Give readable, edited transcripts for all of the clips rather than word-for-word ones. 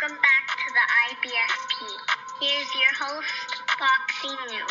Welcome back to the IBFP. Here's your host, Boxing New.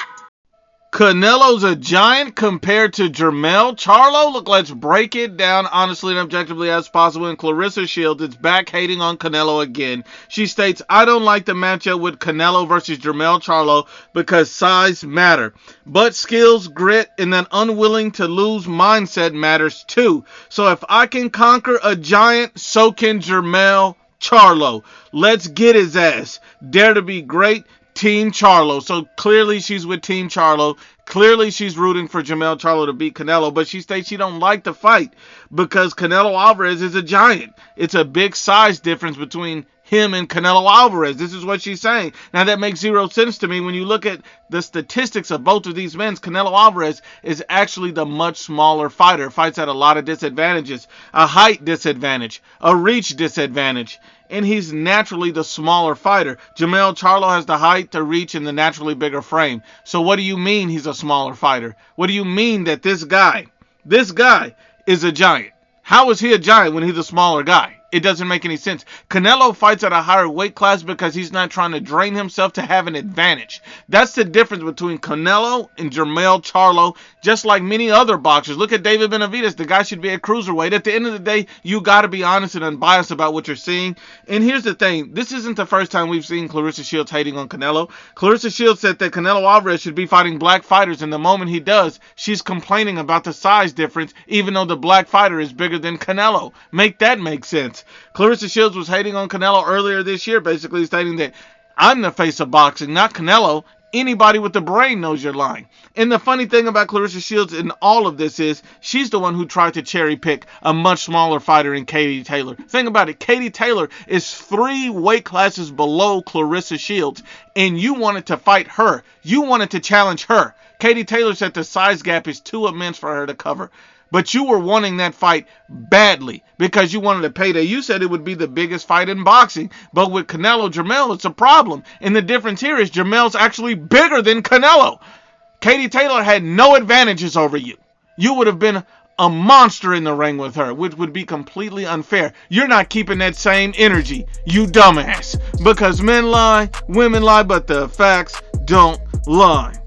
Canelo's a giant compared to Jermell. Charlo, look, let's break it down honestly and objectively as possible. And Claressa Shields is back hating on Canelo again. She states, I don't like the matchup with Canelo versus Jermell Charlo because size matter. But skills, grit, and that unwilling to lose mindset matters too. So if I can conquer a giant, so can Jermell Charlo. Let's get his ass. Dare to be great. Team Charlo. So clearly she's with Team Charlo. Clearly she's rooting for Jermell Charlo to beat Canelo, but she states she don't like the fight because Canelo Alvarez is a giant. It's a big size difference between him and Canelo Alvarez. This is what she's saying. Now that makes zero sense to me when you look at the statistics of both of these men. Canelo Alvarez is actually the much smaller fighter. Fights at a lot of disadvantages. A height disadvantage, a reach disadvantage, and he's naturally the smaller fighter. Jermell Charlo has the height, the reach, and the naturally bigger frame. So what do you mean he's a smaller fighter? What do you mean that this guy is a giant? How is he a giant when he's a smaller guy? It doesn't make any sense. Canelo fights at a higher weight class because he's not trying to drain himself to have an advantage. That's the difference between Canelo and Jermell Charlo, just like many other boxers. Look at David Benavidez. The guy should be a cruiserweight. At the end of the day, you got to be honest and unbiased about what you're seeing. And here's the thing. This isn't the first time we've seen Claressa Shields hating on Canelo. Claressa Shields said that Canelo Alvarez should be fighting black fighters, and the moment he does, she's complaining about the size difference, even though the black fighter is bigger than Canelo. Make that make sense. Claressa Shields was hating on Canelo earlier this year, basically stating that I'm the face of boxing, not Canelo. Anybody with a brain knows you're lying. And the funny thing about Claressa Shields in all of this is she's the one who tried to cherry pick a much smaller fighter in Katie Taylor. Think about it. Katie Taylor is 3 weight classes below Claressa Shields, and you wanted to fight her. You wanted to challenge her. Katie Taylor said the size gap is too immense for her to cover. But you were wanting that fight badly because you wanted a payday. You said it would be the biggest fight in boxing. But with Canelo, Jermell, it's a problem. And the difference here is Jermell's actually bigger than Canelo. Katie Taylor had no advantages over you. You would have been a monster in the ring with her, which would be completely unfair. You're not keeping that same energy, you dumbass. Because men lie, women lie, but the facts don't lie.